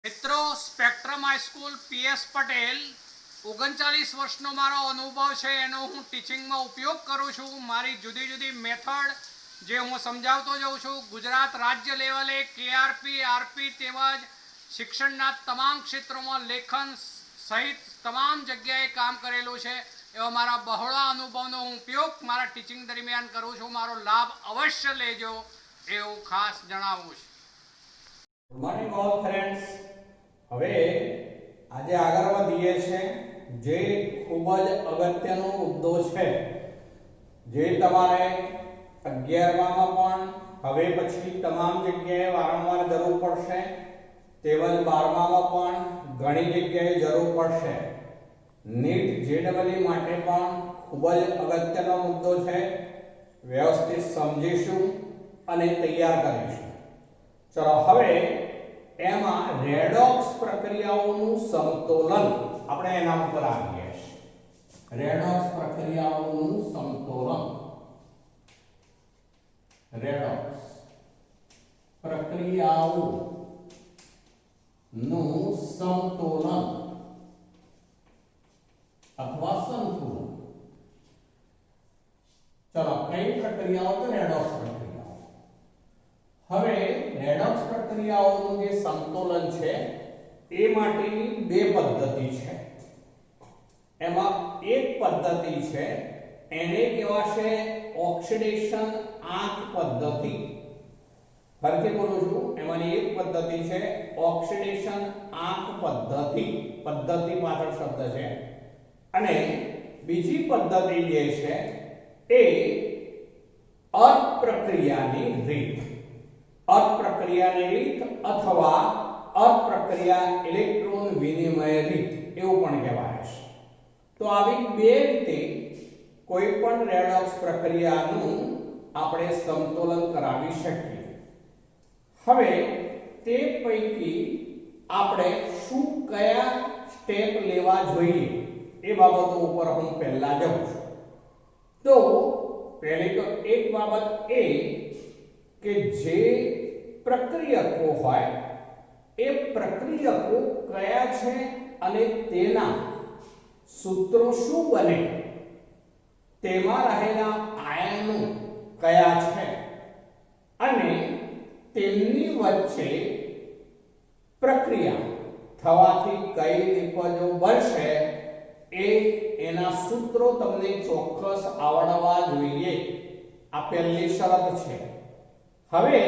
મિત્રો spectrum high school PS Patel 39 વર્ષનો મારો અનુભવ છે એનો હું ટીચિંગમાં ઉપયોગ કરું છું। મારી જુદી જુદી મેથડ જે હું સમજાવતો જાઉં છું। ગુજરાત રાજ્ય લેવલે કેઆરપી આરપી તેમજ શિક્ષણના તમામ ક્ષેત્રોમાં લેખન સહિત તમામ જગ્યાએ કામ કરેલું છે। એવા મારા બહોળા અનુભવનો હું ઉપયોગ મારા ટીચિંગ દરમિયાન કરું છું। મારો લાભ અવશ્ય લેજો એવું ખાસ જણાવું છું। Good morning all friends. હવે આજે આગળ વધીએ છે જે ખૂબ જ અગત્યનો મુદ્દો છે જે તમારે 11માં પણ હવે પછી તમામ જગ્યાએ વારંવાર જરૂર પડશે તેમજ 12માં પણ ઘણી જગ્યાએ જરૂર પડશે। નીટ જેડબલઈ માટે પણ ખૂબ જ અગત્યનો મુદ્દો છે। વ્યવસ્થિત સમજીશું અને તૈયાર કરીશું। ચલો હવે એમાં રેડોક્સ પ્રક્રિયાઓનું સમતોલન આપણે એના ઉપર આવીએ છીએ। રેડોક્સ પ્રક્રિયાઓનું સમતોલન, રેડોક્સ પ્રક્રિયાઓનું સમતોલન અથવા સંતુલન। ચલો કઈ પ્રક્રિયાઓ તો રેડોક્સ પ્રક્રિયાઓ। હવે રેડોક્સ પ્રક્રિયાઓનું જે સંતુલન છે એ માટેની બે પદ્ધતિ છે। એમાં એક પદ્ધતિ છે એને કહેવાશે ઓક્સિડેશન આંક પદ્ધતિ। ફરીથી બોલું છું, એમાંની એક પદ્ધતિ છે ઓક્સિડેશન આંક પદ્ધતિ, પદ્ધતિ પાછળ શબ્દ છે। અને બીજી પદ્ધતિ જે છે એ અર્ક પ્રક્રિયાની રીત, અર્ક પ્રક્રિયાની રીત અથવા અર્ક પ્રક્રિયા ઇલેક્ટ્રોન વિનિમય રીત એવું પણ કહેવાય છે। તો આવી બે રીતે કોઈ પણ રેડોક્સ પ્રક્રિયાનું આપણે સમતોલન કરાવી શકીએ। હવે તે પૈકી આપણે શું કયા સ્ટેપ લેવા જોઈએ એ બાબતો ઉપર હું પહેલા જાઉં છું। તો પહેલી તો એક બાબત એ કે જે પ્રક્રિયકો હોય એ પ્રક્રિયકો કયા છે અને તેના સૂત્રો શું બને, તેમાં રહેલા આયનો કયા છે અને તેમની વચ્ચે પ્રક્રિયા થવાથી કઈ નિપજો બનશે એ એના સૂત્રો તમને ચોક્કસ આવડવા જોઈએ। આ પહેલી શરત છે। હવે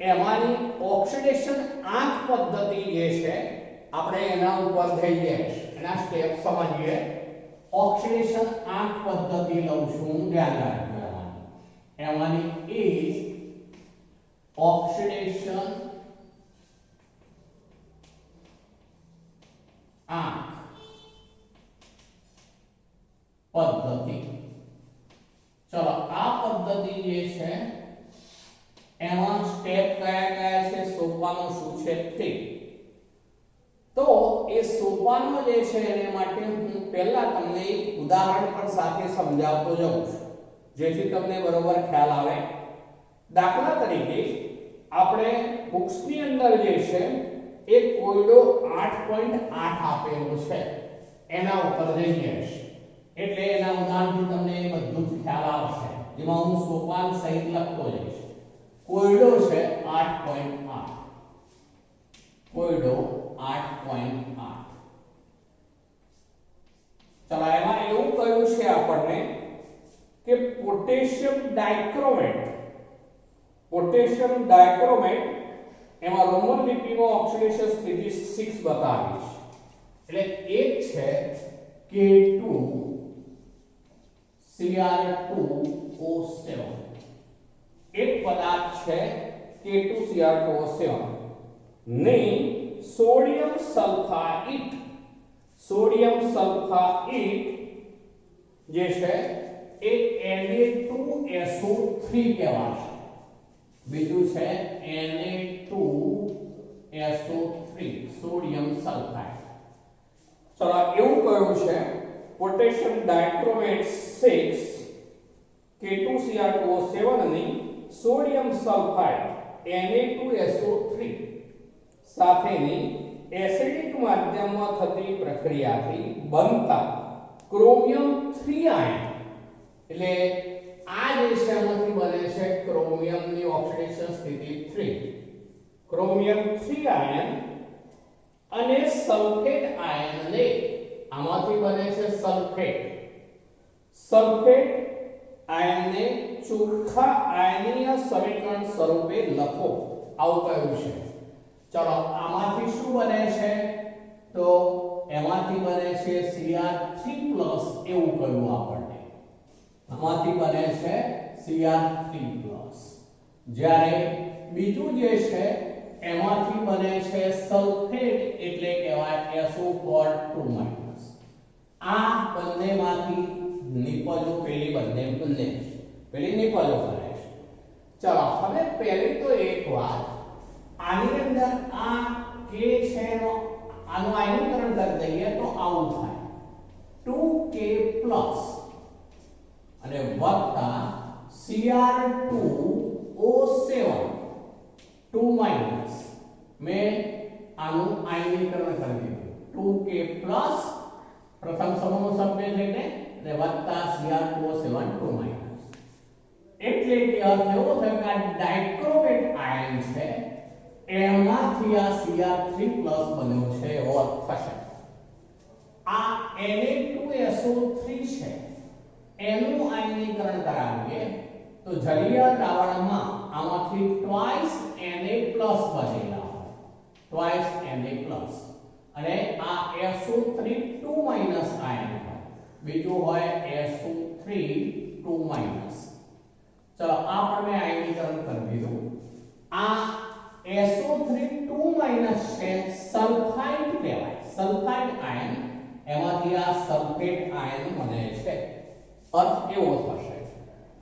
એમાંની ઓક્સિડેશન આંક પદ્ધતિ જે છે આપણે એના ઉપર જઈએ, એના સ્ટેપ સમજીએ। ઓક્સિડેશન આંક પદ્ધતિ લઉં છું, ધ્યાન રાખજો। એમાંની એક ઓક્સિડેશન આંક પદ્ધતિ। ચલો આ પદ્ધતિ જે છે એમાં સ્ટેપ કયા કયા છે, સોપાનો શું છે તે। તો એ સોપાનો જે છે એને માટે હું પહેલા તમને એક ઉદાહરણ પણ સાથે સમજાવતો જાઉં છું જેથી તમને બરોબર ખ્યાલ આવે। દાખલા તરીકે આપણે બુક્સની અંદર જે છે એ કોયડો 8.8 આપેલો છે એના ઉપર જઈએ એટલે એના ઉદાહરણથી તમને બધું જ ખ્યાલ આવશે, જેમાં હું સોપાન સહિત લખતો જઈશ। કોયડો છે 8.8, કોયડો 8.8। ચલો એમાં એવું કહ્યું છે આપણને કે પોટેશિયમ ડાઇક્રોમેટ, પોટેશિયમ ડાઇક્રોમેટ એમાં રોમન લિપિમાં ઓક્સિડેશન સ્થિતિ 6 બતાવી છે એટલે એક છે K2 Cr2O7, એક પદાર્થ છે K2 Cr2O7 ને સોડિયમ સલ્ફાઇડ, સોડિયમ સલ્ફાઇડ જે છે એ Na2SO3 કહેવાશે। બીજું છે Na2SO3 સોડિયમ સલ્ફાઇડ। ચલો એવું કહ્યું છે પોટેશિયમ ડાઇક્રોમેટ 6 K2Cr2O7 ની સોડિયમ સલ્ફાઇડ Na2SO3 સાથેની માધ્યમમાં થતી પ્રક્રિયાથી બનતા ક્રોમિયમ 3 આયન એટલે આ જે છે એમાંથી બને છે ક્રોમિયમની ઓક્સિડેશન સ્થિતિ 3 ક્રોમિયમ 3 આયન અને સલ્ફેટ આયનને આમાંથી બને છે સલ્ફેટ આયનને ચોખ્ખા આયનીય સમીકરણ સ્વરૂપે લખો આવું કહ્યું છે। ચલો આમાંથી શું બને છે તો એમાંથી બને છે Cr3+ એવું કહ્યું આપણને આમાંથી બને છે Cr3+ જ્યારે બીજું જે છે એમાંથી બને છે સલ્ફેટ એટલે કહેવાય SO4 આ બંનેમાંથી નિપજો પેલી પેલી નિપજો કરે છે। ચલો હવે પહેલી તો એક વાત આની અંદર આ K છે એનો આનું આયનીકરણ કરી દઈએ તો આવું થાય 2K+ અને વત્તા Cr2O7 2- મેં આનું આયનીકરણ કરી દીધું 2K+ પ્રથમ સમૂહનો સભ્ય થઈને અને વત્તા Cr2O7 2- એટલે કે અર્થ એવો થાય કે આ ડાઇક્રોમેટ આયન છે એમાંથી આ Cr3+ બન્યો છે એવો અર્થ થશે। આ Na2SO3 છે એનું આયનીકરણ કરાવીએ તો જલીય દ્રાવણમાં આમાંથી ટ્વાઇસ Na+ બનેલા હોય ટ્વાઇસ Na+ અને આ SO3 2- આયન હોય બીજું હોય SO3 2-। ચલો આ પણ મેં આયનીકરણ કરી દીધું। આ SO3 2- છે સલ્ફાઇડ કહેવાય સલ્ફાઇડ આયન એમાંથી આ સલ્ફેટ આયન બને છે અર્થ એવો થશે।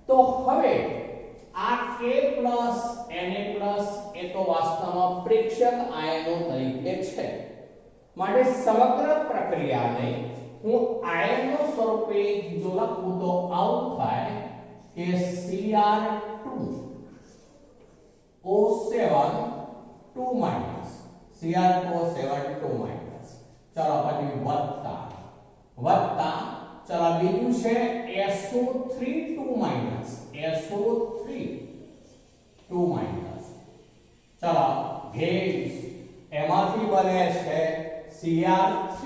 તો હવે આ K+ Na+ એ તો વાસ્તવમાં પ્રેક્ષક આયનો તરીકે છે માટે સમગ્ર પ્રક્રિયાને હું આયનો સ્વરૂપે જો લખું તો આવું થાય કે Cr2O7 2-, Cr2O7 2-। ચલો પછી વત્તા ચલો બીજું છે SO3 2-, SO3 2-। ચલો ગેસ એમાંથી બને છે Cr3+,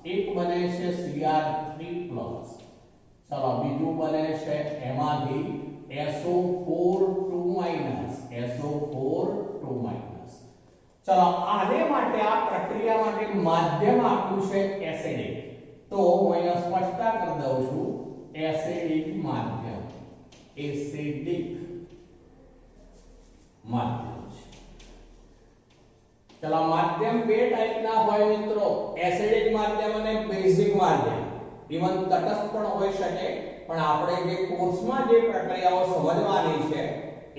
એક બને છે Cr3+। ચલો બીજું બને છે એમાંથી SO4 2-, SO4 2-। ચલો આને માટે આ પ્રક્રિયા માટે માધ્યમ આપ્યું છે એસિડિક તો હું અહીંયા સ્પષ્ટતા કરી દઉં છું એસિડિક માધ્યમ છે। ચલો માધ્યમ બે ટાઈપના હોય મિત્રો એસિડિક માધ્યમ અને બેઝિક માધ્યમ ઇવન તટસ્થ પણ હોઈ શકે પણ આપણે જે કોર્સમાં જે પ્રક્રિયાઓ સમજવાની છે એ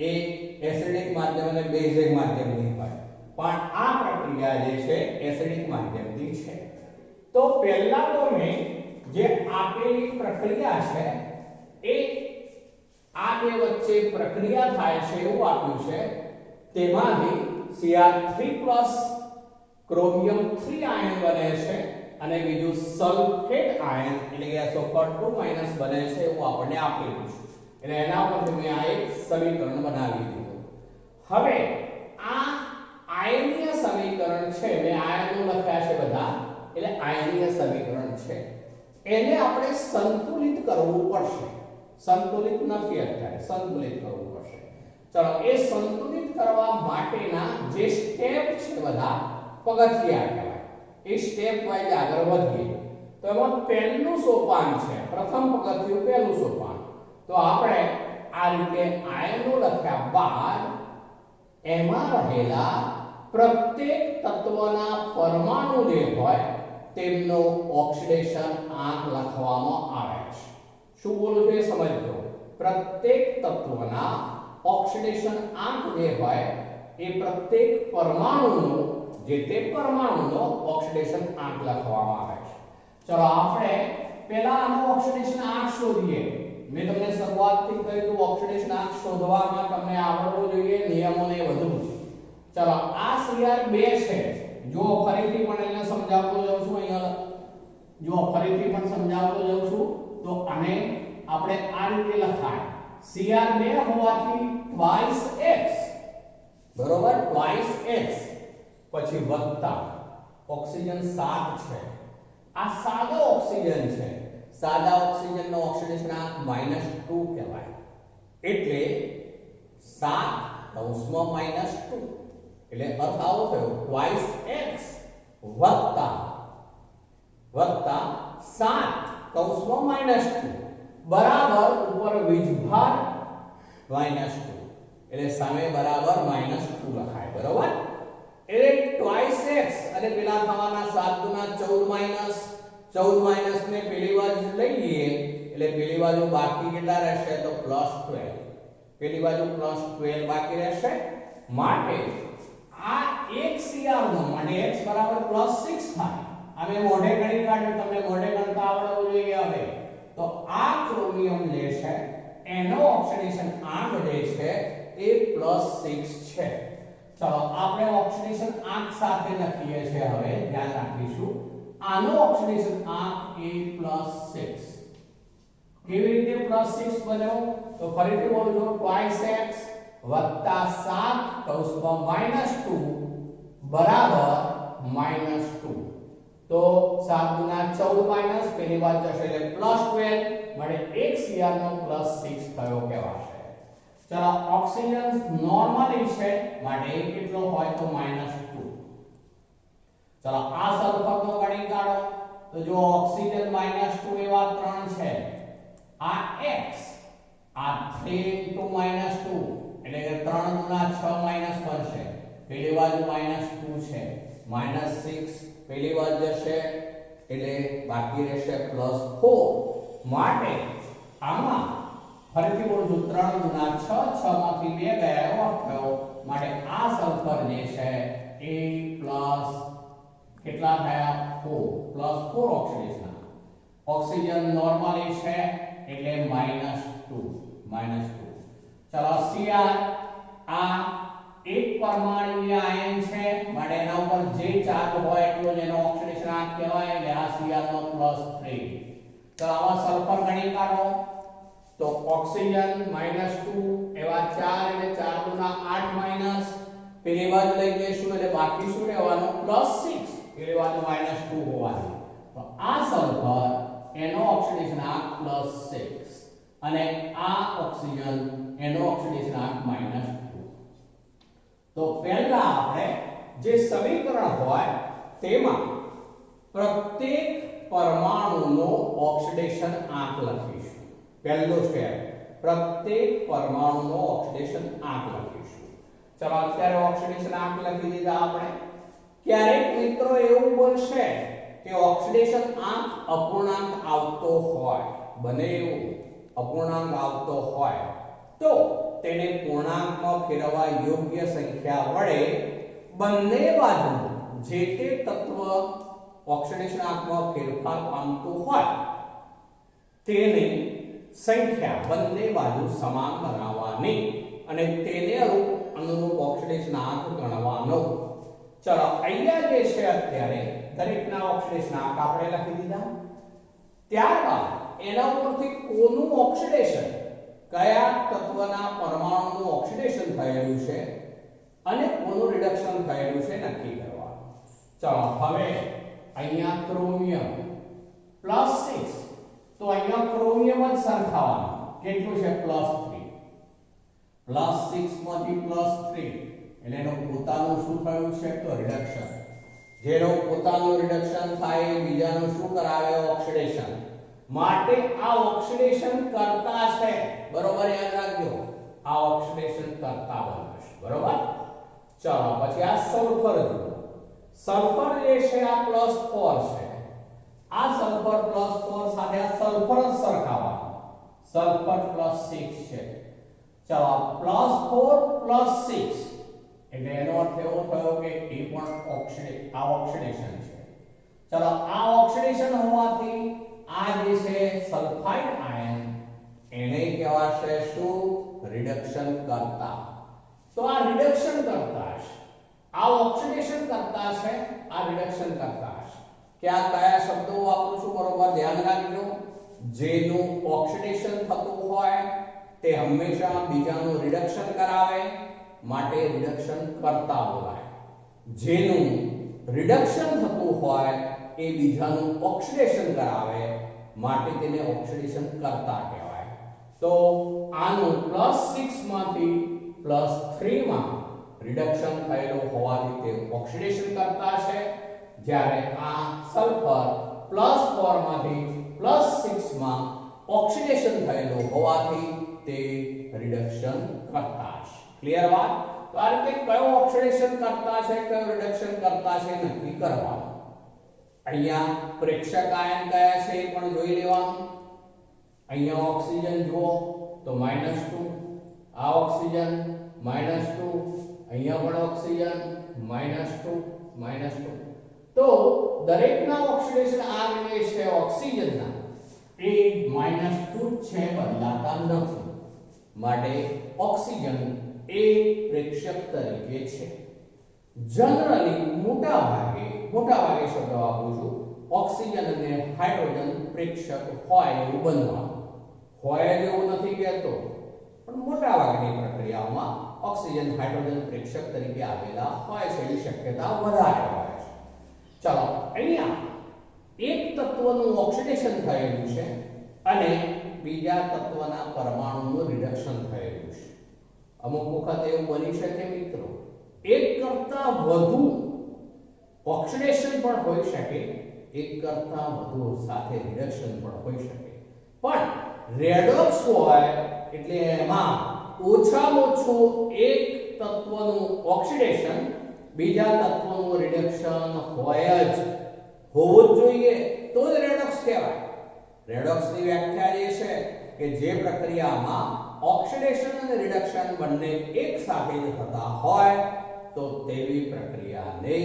એસિડિક માધ્યમ અને બેઝિક માધ્યમની હોય પણ આ પ્રક્રિયા જે છે એસિડિક માધ્યમની છે। તો પહેલા તો મેં જે આપેલી પ્રક્રિયા છે એ આ બે વચ્ચે પ્રક્રિયા થાય છે એવું આપ્યું છે તેમાંથી Cr3+ ક્રોમિયમ 3 આયન બને છે અને બીજું સલ્ફેટ આયન એટલે કે SO4 2- બને છે એવું આપણને આપેલું છે એટલે એના પરથી મેં આ એક સમીકરણ બનાવી દીધું। હવે આ આયનીય સમીકરણ છે મેં આયનો લખ્યા છે બધા એટલે આયનીય સમીકરણ છે એને આપણે સંતુલિત કરવું પડશે સંતુલિત નથી અત્યારે સંતુલિત કરવું પડશે। ચલો એ સંતુલિત કરવા માટેના જે સ્ટેપ છે બધા પગથિયા કહેવાય એ સ્ટેપ વાઇઝ આગળ વધીએ તો એમાં પહેલું સોપાન છે પ્રથમ પગથિયું પહેલું સોપાન તો આપણે આ રીતે આયનો લખ્યા બાદ એમાં રહેલા પ્રત્યેક તત્વના પરમાણુ જે હોય તેમનો ઓક્સિડેશન આંક લખવામાં આવે છે। શું બોલું છું એ સમજજો પ્રત્યેક તત્વના ઓક્સિડેશન આંક જે હોય એ પ્રત્યેક પરમાણુનો જે તે પરમાણુનો ઓક્સિડેશન આંક લખવામાં આવે છે। ચલો આપણે પહેલા આનો ઓક્સિડેશન આંક શોધીએ। મેં તમને શરૂઆતથી કહ્યું હતું ઓક્સિડેશન આંક શોધવામાં તમને આવડવું જોઈએ નિયમોને વધુ છે। ચલો આ Cr2 છે જો ફરીથી પણ એને સમજાવતો જાઉં છું અહીંયા જો ફરીથી પણ સમજાવતો જાઉં છું તો આને આપણે આ રીતે લખાય Cr 2 હોવાથી twice x બરોબર twice x પછી વત્તા ઓક્સિજન 7 છે આ સાદો ઓક્સિજન છે સાદા ઓક્સિજનનો ઓક્સિડેશનાંક -2 કહેવાય એટલે 7 કૌંસમાં -2 એટલે અર્થ આવો થયો twice x વત્તા 7 કૌંસમાં -2 બરાબર ઉપર વીજભાર -2 એટલે સામે બરાબર -2 લખાય બરોબર એટલે twice x અને પેલા થવાના 7 ગુણા 14 ને પેલી બાજુ લઈએ એટલે પેલી બાજુ બાકી કેટલા રહેશે તો +12 પેલી બાજુ +12 બાકી રહેશે માટે આ 1 Cr નો માટે x બરાબર +6 થાય અમે મોઢે ગણી કાઢ્યું તમને મોઢે ગણતા આવડવું જોઈએ હવે તો આ ક્રોમિયમ જે છે એનો ઓક્સિડેશન આંક જે છે એ +6 છે ચલો આપણે ઓક્સિડેશન આંક સાથે લખીએ છીએ હવે ધ્યાન રાખીશું આનો ઓક્સિડેશન આંક એ +6 કેવી રીતે +6 બન્યો તો ફરીથી બોલું છું twice x વત્તા 7 કૌંસમાં -2 બરાબર -2 તો 7 ગુણા 14 માઈનસ પેલી બાજુ જશે એટલે +12 મળે 1 Cr નો +6 થયો કહેવાશે ચલો ઓક્સિજન નોર્મલી છે માટે એ કેટલો હોય તો -2 ચલો આ સલ્ફરનો ગણી કાઢો તો જો ઓક્સિજન -2 એવા 3 છે આ x આ 3 * -2 એટલે કે 3 ગુણા 6 માઈનસ બનશે પેલી બાજુ -2 છે -6 પેલી બાજુ જશે એટલે બાકી રહેશે +4 માટે આમાં ફરીથી બોલું છું 3 ગુણા 6 6 માંથી 2 ગયા એવો અર્થ થયો માટે આ સલ્ફર જે છે એ પ્લસ કેટલા થયા 4 ઓક્સિડેશન ઓક્સિજન નોર્મલી છે એટલે -2 ચલો Cr આ એક પરમાણુય આયન છે માટે એના ઉપર જે ચાર્જ હોય એટલો જ એનો ઓક્સિડેશનાંક કહેવાય એટલે આ Cr નો +3 તો આમાં સલ્ફર ગણી કાઢો તો ઓક્સિજન -2 એવા 4 એટલે 4 ગુણા 8 માઈનસ પેલી બાજુ લઈ જઈશું એટલે બાકી શું રહેવાનું +6 પેલી બાજુ -2 હોવાનું તો આ સલ્ફર એનો ઓક્સિડેશનાંક +6 અને આ ઓક્સિજન એનો ઓક્સિડેશનાંક -2 તો પહેલા આપણે જે સમીકરણ હોય તેમાં પ્રત્યેક પરમાણુનો ઓક્સિડેશન આંક લખીશું પહેલો સ્ટેપ પ્રત્યેક પરમાણુનો ઓક્સિડેશન આંક લખીશું ચલો અત્યારે ઓક્સિડેશન આંક લખી દીધા આપણે ક્યારેક મિત્રો એવું બનશે કે ઓક્સિડેશન આંક અપૂર્ણાંક આવતો હોય બને એવું અપૂર્ણાંક આવતો હોય તો તેને પૂર્ણાંકમાં ફેરવવા યોગ્ય સંખ્યા વડે બંને બાજુ જે તે તત્વ ઓક્સિડેશન આંકમાં ફેરફાર પામતું હોય તેની સંખ્યા બંને બાજુ સમાન બનાવવાની અને તેને અનુરૂપ ઓક્સિડેશન આંક ગણવાનો ચલો અહીંયા જે છે અત્યારે દરેકના ઓક્સિડેશન આંક આપણે લખી દીધા ત્યારબાદ એના ઉપરથી કોનું ઓક્સિડેશન કયા તત્વના પરમાણુનું ઓક્સિડેશન થયેલું છે અને કોનું રિડક્શન થયેલું છે નક્કી કરવાનું ચલો હવે અહીંયા ક્રોમિયમ +6 તો અહીંયા ક્રોમિયમ જ સરખાવવાનું કેટલું છે +3 +6 માંથી +3 એટલે એનું પોતાનું શું થયું છે તો રિડક્શન જેનો પોતાનું રિડક્શન થાય બીજાનું શું કરાવે ઓક્સિડેશન માટે આ ઓક્સિડેશન કરતા છે બરોબર યાદ રાખજો આ ઓક્સિડેશન કરતા બનશે બરોબર ચલો પછી આ સલ્ફર જુઓ સલ્ફર જે છે આ +4 છે આ સલ્ફર +4 સાથે આ સલ્ફર જ સરખાવવાનું સલ્ફર +6 છે ચલો +4 +6 એટલે એનો અર્થ એવો થયો કે એ પણ ઓક્સિડેશન છે ચલો આ ઓક્સિડેશન હોવાથી આ જે છે સલ્ફાઇડ આયન એને કહેવાશે શું રિડક્શન કરતા તો આ રિડક્શન કરતા છે આ ઓક્સિડેશન કરતા છે, આ રિડક્શન કરતા છે. ક્યાં કયા શબ્દો વાપરું છું બરોબર ધ્યાન રાખજો. જેનું ઓક્સિડેશન થતું હોય તે હંમેશા બીજાનું રિડક્શન કરાવે માટે રિડક્શન કરતા બોલાય. જેનું રિડક્શન થતું હોય એ બીજાનું ઓક્સિડેશન કરાવે માટે તેને ઓક્સિડેશન કરતા કહેવાય. તો આનું +6 માંથી +3 માં રિડક્શન થયેલું હોવાથી તે ઓક્સિડેશન કરતા છે, જ્યારે આ સલ્ફર +4 માંથી +6 માં ઓક્સિડેશન થયેલું હોવાથી તે રિડક્શન કરતા છે. ક્લિયર વાત? તો આ રીતે કયો ઓક્સિડેશન કરતા છે, કયો રિડક્શન કરતા છે નક્કી કરવાનું. અહીંયા પ્રેક્ષક આયન કયા છે એ પણ જોઈ લેવાનું. અહીંયા ઓક્સિજન જુઓ તો -2, આ ઓક્સિજન -2, અહીંયા પણ ઓક્સિજન -2. તો દરેકના ઓક્સિડેશન આ રીતે છે ઓક્સિજનના એ -2 છે, બદલાતા નથી. માટે ઓક્સિજન એ પ્રેક્ષક તરીકે છે. જનરલી મોટા ભાગે શબ્દ વાપરું છું, ઓક્સિજન અને હાઇડ્રોજન પ્રેક્ષક હોય એવું બનવાનું. હોય એવું નથી કહેતો, પણ મોટા ભાગની પ્રક્રિયાઓમાં ઓક્સિજન હાઇડ્રોજન પ્રેક્ષક તરીકે આવેલા હોય છે, એવી શક્યતા વધારે હોય છે. ચલો અહીંયા એક તત્વનું ઓક્સિડેશન થયેલું છે અને બીજા તત્વના પરમાણુનું રિડક્શન થયેલું છે. અમુક વખત એવું બની શકે મિત્રો, એક કરતા વધુ ઓક્સિડેશન પણ હોઈ શકે, એક કરતા વધુ સાથે રિડક્શન પણ હોઈ શકે. પણ રેડોક્સ હોય એટલે એમાં ઓછામાં ઓછું એક તત્વનું ઓક્સિડેશન બીજા તત્વનું રિડક્શન હોવું જ જોઈએ, તો જ રેડોક્સ કહેવાય. રેડોક્સની વ્યાખ્યા એ છે કે જે પ્રક્રિયામાં ઓક્સિડેશન અને રિડક્શન બંને એક સાથે થતા હોય તો તેવી પ્રક્રિયાને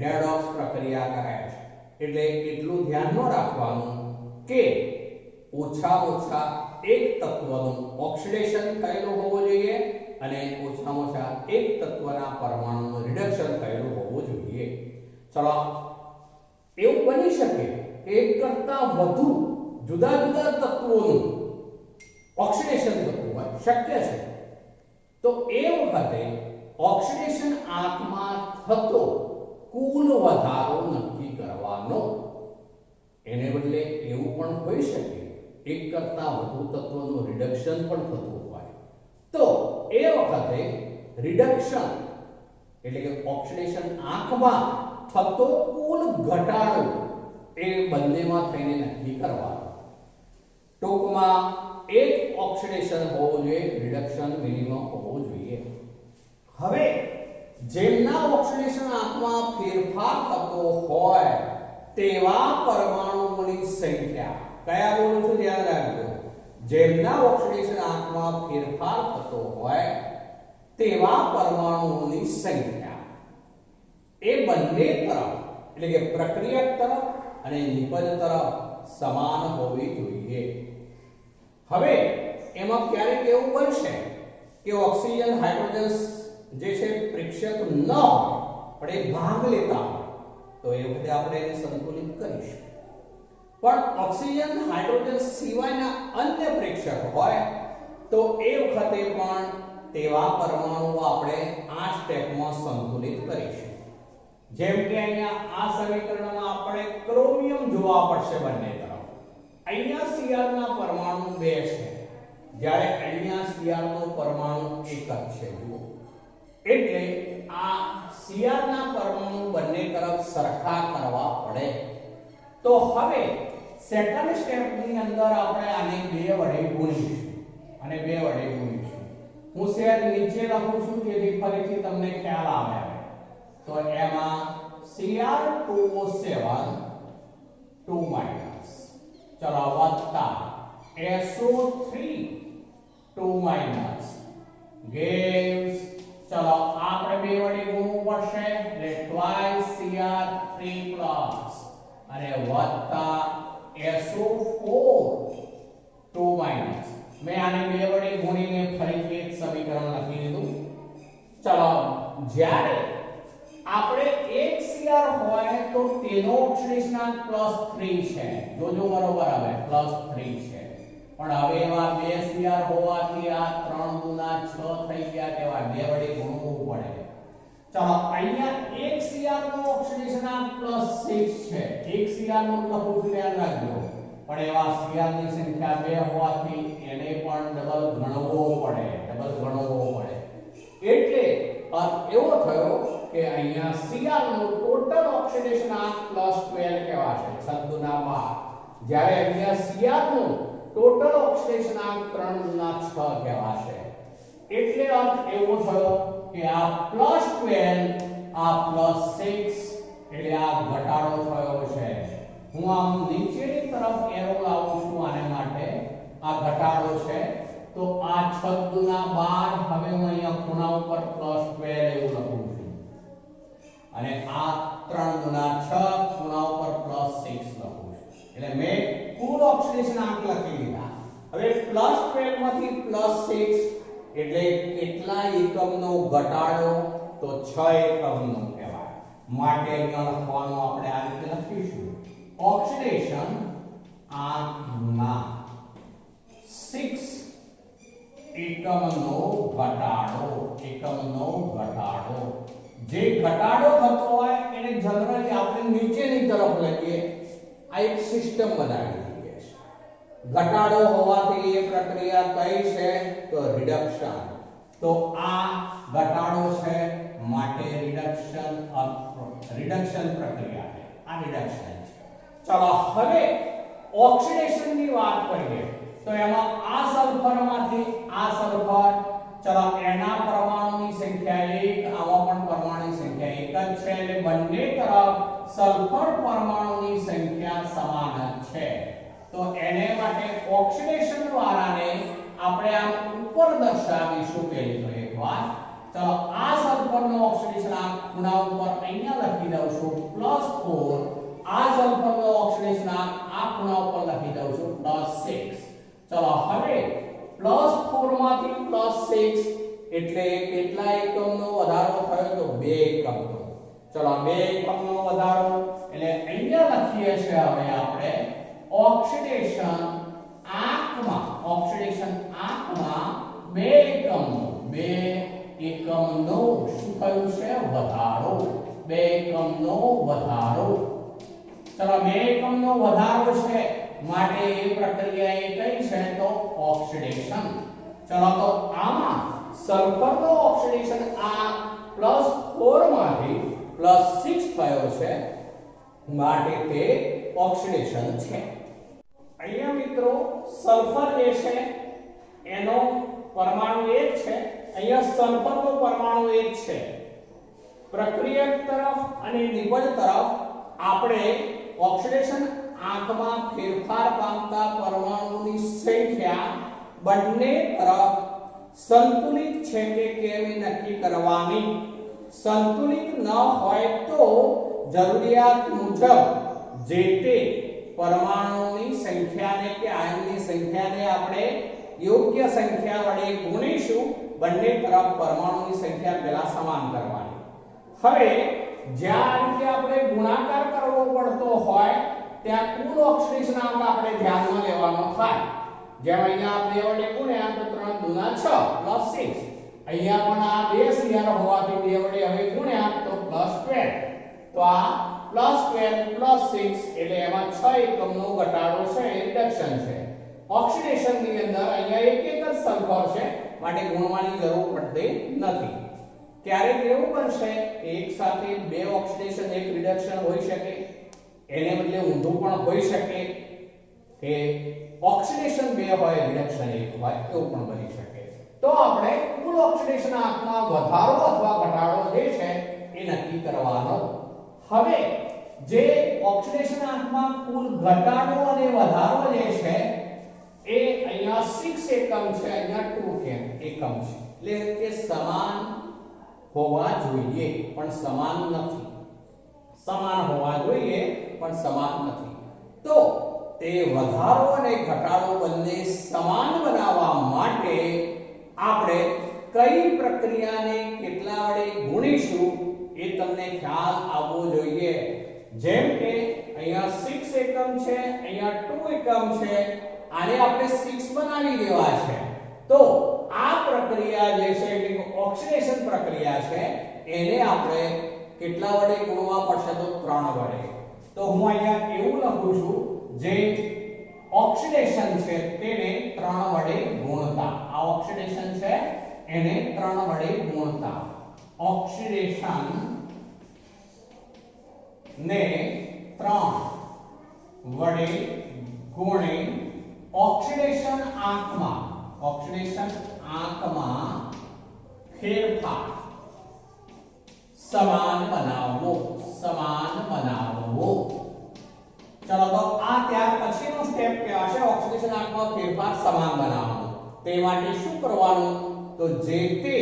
રેડોક્સ પ્રક્રિયા કહે છે. એટલે એટલું ધ્યાનમાં રાખવાનું કે ઓછામાં ઓછા એક તત્વનું ઓક્સિડેશન થયેલું હોવું જોઈએ અને ઓછામાં ઓછા એક તત્વના પરમાણુનું રિડક્શન થયેલું હોવું જોઈએ. ચલો એવું બની શકે કે એક કરતા વધુ જુદા જુદા તત્વોનું ઓક્સિડેશન થતું હોય, શક્ય છે. તો એ વખતે ઓક્સિડેશન આંકમાં થતો કુલ વધારો નક્કી કરવાનો. એને બદલે એવું પણ હોઈ શકે એક કરતા વધુ તત્વોનું રિડક્શન પણ થતું હોય, તો એ વખતે રિડક્શન એટલે કે ઓક્સિડેશન આંકમાં થતો કુલ ઘટાડો એ બંનેમાં થઈને નક્કી કરવાનો. ટૂંકમાં એક ઓક્સિડેશન હોવું જોઈએ, રિડક્શન મિનિમમ હોવું જોઈએ. હવે જેમના ઓક્સિડેશન આંકમાં ફેરફાર થતો હોય તેવા પરમાણુઓની સંખ્યા, કયા બોલું છું ધ્યાન રાખજો, જેમના ઓક્સિડેશન આંકમાં ફેરફાર થતો હોય તેવા પરમાણુઓની સંખ્યા એ બંને તરફ એટલે કે પ્રક્રિયક તરફ અને નિપજ તરફ સમાન હોવી જોઈએ. હવે એમાં ક્યારેક એવું બનશે કે ઓક્સિજન હાઇડ્રોજન જે છે પ્રેક્ષક ન હોય પણ એ ભાગ લેતા હોય, તો એ વખતે આપણે એને સંતુલિત કરીશું. પણ ઓક્સિજન હાઇડ્રોજન સિવાયના અન્ય પ્રેક્ષક હોય તો એ વખતે પણ તેવા પરમાણુઓ આપણે આ સ્ટેપમાં સંતુલિત કરીશું. જેમ કે અહીંયા આ સમીકરણમાં આપણે ક્રોમિયમ જોવા પડશે બંને તરફ. અહીંયા Cr ના પરમાણુ 2 છે, જ્યારે અહીંયા Cr નો પરમાણુ 1 જ છે. જુઓ, એટલે આ Cr ના પરમાણુ બંને તરફ સરખા કરવા પડે. તો હવે સેકન્ડ સ્ટેપની અંદર આપણે આને 2 વડે ગુણીશું અને 2 વડે ગુણીશું. હું શેર નીચે લખું છું જેથી ફરીથી તમને ખ્યાલ આવે. તો એમાં Cr2O7 2 માઈનસ, ચલો વત્તા SO3 2 માઈનસ gives, ચલો આપણે 2 વડે ગુણવું પડશે એટલે twice Cr3 પ્લસ અને વત્તા SO4 2 માઈનસ. મેં આને 2 વડે ગુણીને ફરીથી એક સમીકરણ લખી દીધું. ચલો જ્યારે આપણે 1 Cr હોય તો તેનો ઓક્સિડેશનાંક +3 છે. જોજો બરોબર આવે +3 છે. પણ હવે એવા 2 Cr હોવાથી આ 3 ગુના 6 થઈ ગયા કેવા 2 વડે ગુણવું પડે. ચાલો અહીંયા 1 Cr નો ઓક્સિડેશનાંક +6 છે. 1 Cr નો લખું છું ધ્યાન રાખજો. પણ એવા Cr ની સંખ્યા 2 હોવાથી એને પણ ડબલ ગણવો પડે. એટલે અર્થ એવો થયો કે અહીંયા Cr નો ટોટલ ઓક્સિડેશનાંક +12 કહેવાશે 6 ગુના 12. જ્યારે અહીંયા Cr નો ટોટલ ઓક્સિડેશનાંક 3 ગુના 6 કહેવાશે. એટલે અર્થ એવો થયો કે આ +12 આ +6 એટલે આ ઘટાડો થયો છે. હું આમ નીચેની તરફ એરો લાવું છું આને માટે આ ઘટાડો છે. તો આ 6 ગુના 12 હવે હું અહીંયા ખૂણા ઉપર +12 એવું લખું છું અને આ 3 ગુના 6 ખૂણા ઉપર +6 લખું છું. એટલે મેં કુલ ઓક્સિડેશનાંક લખી લીધા. હવે +12 માંથી +6 એટલે કેટલા એકમનો ઘટાડો? તો 6 એકમનો કહેવાય. માટે અહીંયા લખવાનું આપણે આ રીતે લખીશું ઓક્સિડેશન આંકના 6 એકમનો ઘટાડો. જે ઘટાડો થતો હોય એને જનરલી આપણે નીચેની તરફ લઈએ. આ એક સિસ્ટમ બનાવી દઈએ છે. ઘટાડો હોવાથી એ પ્રક્રિયા કઈ છે? તો રિડક્શન. તો આ ઘટાડો છે માટે રિડક્શન પ્રક્રિયા છે. આ રિડક્શન છે. ચલો હવે ઓક્સિડેશન ની વાત કરીએ તો એમાં આ સલ્ફરમાંથી આ સલ્ફર, ચલો એના પરમાણુની સંખ્યા 1, આમાં પણ પરમાણુની સંખ્યા 1 જ છે. એટલે બંને તરફ સલ્ફર પરમાણુની સંખ્યા સમાન જ છે. તો એને માટે ઓક્સિડેશન વાળાને આપણે આમ ઉપર દર્શાવીશું પહેલી તો એકવાર. ચલો આ સલ્ફરનો ઓક્સિડેશનાંક ખૂણા ઉપર અહીંયા લખી દઉં છું +4. આ સલ્ફરનો ઓક્સિડેશનાંક આ ખૂણા ઉપર લખી દઉં છું +6. ચલો હવે +4 માંથી +6 એટલે કેટલા એકમનો વધારો થયો? તો 2 એકમનો. ચલો 2 એકમનો વધારો એટલે અહીંયા લખીએ છે હવે આપણે ઓક્સિડેશન આંકમાં 2 એકમનો શું થયું છે? વધારો. 2 એકમનો વધારો. ચલો 2 એકમનો વધારો છે માટે એ પ્રક્રિયા એ કઈ છે? તો ઓક્સિડેશન. ચલો તો આમાં સલ્ફરનો ઓક્સિડેશન આ +4 માંથી +6 થયો છે માટે તે ઓક્સિડેશન છે. અહીંયા મિત્રો સલ્ફર જે છે એનો પરમાણુ 1 છે. અહીંયા સલ્ફરનો પરમાણુ 1 છે. પ્રક્રિયક તરફ અને નિબંધ તરફ આપણે ઓક્સિડેશન આંકમાં ફેરફાર પામતા પરમાણુની સંખ્યા બંને તરફ સંતુલિત છે કે કેમ એ નક્કી કરવાની. સંતુલિત ન હોય તો જરૂરિયાત મુજબ જે તે પરમાણુની સંખ્યાને કે આયનની સંખ્યાને આપણે યોગ્ય સંખ્યા વડે ગુણીશું. બંને તરફ પરમાણુની સંખ્યા પહેલા સમાન કરવાની. હવે જ્યાં રીતે આપણે ગુણાકાર કરવો પડતો હોય ત્યાં કુલ ઓક્સિડેશનાંક આપણે ધ્યાનમાં લેવાનો થાય. જેમ અહીંયા આપણે વડે ગુણ્યા તો 3 ગુના 6 +6. અહીંયા પણ આ 2 Cr હોવાથી 2 વડે હવે ગુણ્યા તો +12. તો આ +12 +6 એટલે એમાં 6 એકમનો ઘટાડો છે. એ રિડક્શન છે. ઓક્સિડેશન ની અંદર અહીંયા એક જ સલ્ફર છે માટે ગુણવાની જરૂર પડતી નથી. ક્યારેક એવું બનશે કે એક સાથે 2 ઓક્સિડેશન એક રિડક્શન હોઈ શકે. એને બદલે ઊંધું પણ હોઈ શકે કે ઓક્સિડેશન 2 હોય રિડક્શન 1 હોય, એવું પણ બની શકે. તો આપણે કુલ ઓક્સિડેશન આંકમાં વધારો અથવા ઘટાડો જે છે એ નક્કી કરવાનો. હવે જે ઓક્સિડેશન આંકમાં કુલ ઘટાડો અને વધારો જે છે એ અહીંયા 6 એકમ છે, અહીંયા 2 એકમ છે. એટલે કે સમાન હોવા જોઈએ પણ સમાન નથી. સમાન હોવા જોઈએ પણ સમાન નથી. તો તે વધારો અને ઘટાડો બંને સમાન બનાવવા માટે આપણે કઈ પ્રક્રિયાને કેટલા વડે ગુણીશું એ તમને ખ્યાલ આવવો જોઈએ. જેમ કે અહીંયા 6 એકમ છે, અહીંયા 2 એકમ છે, આને આપણે 6 બનાવી દેવા છે. તો આ પ્રક્રિયા જે છે એટલે ઓક્સિડેશન પ્રક્રિયા છે એને આપણે કેટલા વડે ગુણવા પડશે? તો 3 વડે. તો હું અહીંયા એવું લખું છું, જે ઓક્સિડેશન છે તેને 3 વડે ગુણતા. આ ઓક્સિડેશન છે એને 3 વડે ગુણતા. ઓક્સિડેશન ને 3 વડે ગુણી ઓક્સિડેશન આંકમાં ફેરફાર સમાન બનાવવો. ચલો તો આ ત્યાર પછીનો સ્ટેપ કહેવાશે ઓક્સિડેશન આંકમાં ફેરફાર સમાન બનાવવાનો. તે માટે શું કરવાનું? તો જે તે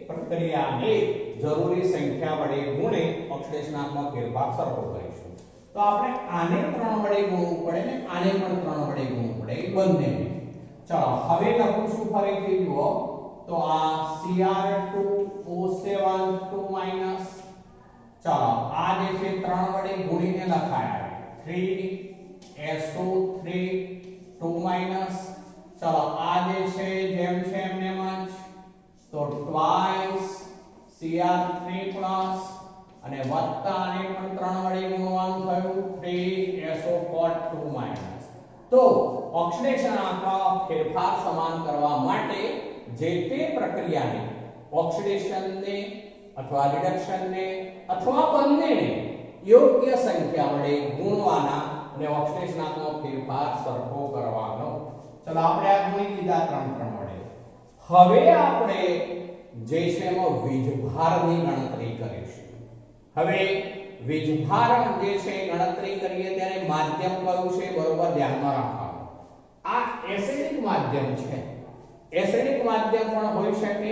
પ્રક્રિયાને જરૂરી સંખ્યા વડે ગુણી ઓક્સિડેશન આંકમાં ફેરફાર સરખો કરીશું. તો આપણે આને 3 વડે ગુણવું પડે ને આને પણ 3 વડે ગુણવું પડે, એ બંનેને. ચલો હવે લખું છું ફરીથી જુઓ તો આ Cr2O7 2 ચલો આ જે છે 3 વડે ગુણીને લખાયા 3SO3 2 ચલો આ જે છે જેમ છે એમને જ તો twice Cr3 પ્લસ અને વત્તા આને પણ 3 વડે ગુણવાનું થયું 3SO4 2 તો ઓક્સિડેશન આંકમાં ફેરફાર સમાન કરવા માટે જે તે પ્રક્રિયાને ઓક્સિડેશનને અથવા રિડક્શનને અથવા બંનેને યોગ્ય સંખ્યા વડે ગુણવાના અને ઓક્સિડેશન આંકમાં ફેરફાર સરખો કરવાનો. ચલો આપણે આ ગુણી લીધા 3 વડે. હવે આપણે જે છે એમાં વીજભારની ગણતરી કરીશું. હવે વીજભાર જે છે ગણતરી કરીએ ત્યારે માધ્યમ કયું છે બરોબર ધ્યાનમાં રાખવાનું. આ એસિડિક માધ્યમ છે. એસિડિક માધ્યમ પણ હોઈ શકે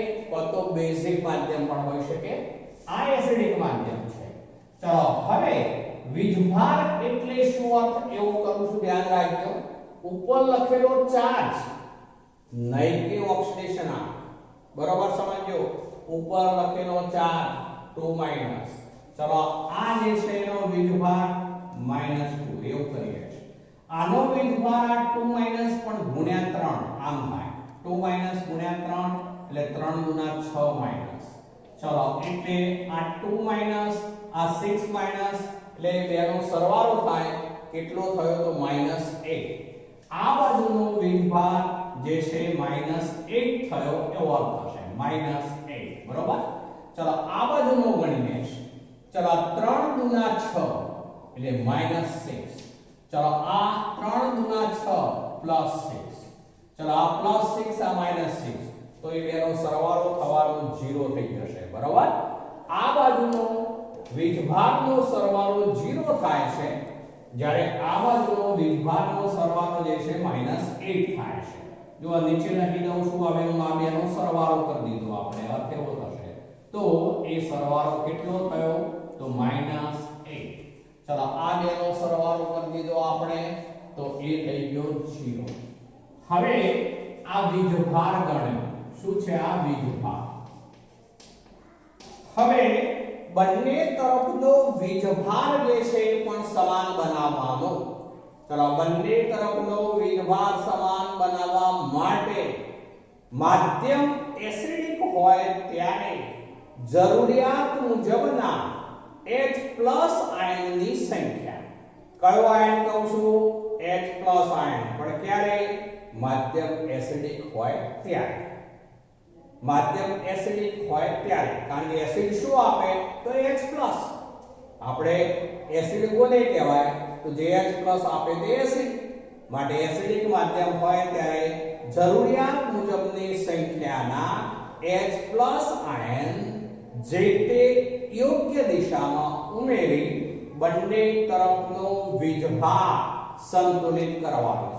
તો બેઝિક માધ્યમ પણ હોઈ શકે. આ એસિડિક માધ્યમ છે. ચલો હવે વીજભાર એટલે શું અર્થ એવું કરું છું ધ્યાન રાખજો. ઉપર લખેલો ચાર્જ નહીં કે ઓક્સિડેશન આંક બરોબર સમજો. ઉપર લખેલો ચાર્જ 2 ચલો આ જે છે એનો વીજભાર -2 એવું કરીએ છીએ. આનો વીજભાર આ 2 પણ ગુણ્યા 3 આમ થાય 2 ગુણ્યા 3 એટલે 3 ગુણ્યા 6 ચલો એટલે આ 2 આ 6 એટલે બેનો સરવાળો થાય કેટલો થયો તો -8. આ બાજુનો વીજભાર જે છે -8 થયો એવો અર્થ થશે -8 બરોબર. ચલો આ બાજુનો ગણીએ ચલો 3 ગુણ્યા 6 એટલે -6. ચલો આ 3 ગુણ્યા 6 +6 ચલો આ +6 આ -6 તો એ બેનો સરવાળો થવાનો 0 થઈ જશે બરોબર. આ બાજુનો વીજભારનો સરવાળો 0 થાય છે જ્યારે આ બાજુનો વીજભારનો સરવાળો જે છે -8 થાય છે. જો નીચે લખી દઉં છું હવે હું આ બેનો સરવાળો કરી દીધો આપણે અર્થ એવો થશે તો એ સરવાળો કેટલો થયો તો -8. ચલો આ બેનો સરવાળો કરી દીધો આપણે તો એ થઈ ગયો 0. હવે આ વીજભાર ગણ્યો શું છે આ વીજભાર. હવે બંને તરફનો વીજભાર જે છે પણ સમાન બનાવવાનો. ચલો બંને તરફનો વીજભાર સમાન બનાવવા માટે માધ્યમ એસિડિક હોય ત્યારે જરૂરિયાત મુજબના H+ આયનની સંખ્યા. કયો આયન કહું છું? H+ ion. પણ ક્યારે? માધ્યમ એસિડિક હોય ત્યારે. માધ્યમ એસિડિક હોય ત્યારે કારણ કે એસિડ શું આપે તો H+. આપણે એસિડ કોને કહેવાય તો જે H+ આપે તે એસિડ. માટે એસિડિક માધ્યમ હોય ત્યારે જરૂરિયાત મુજબની સંખ્યાના H+ આયન જે તે યોગ્ય દિશામાં ઉમેરી બંને તરફનો વીજભાર સંતુલિત કરવાનો.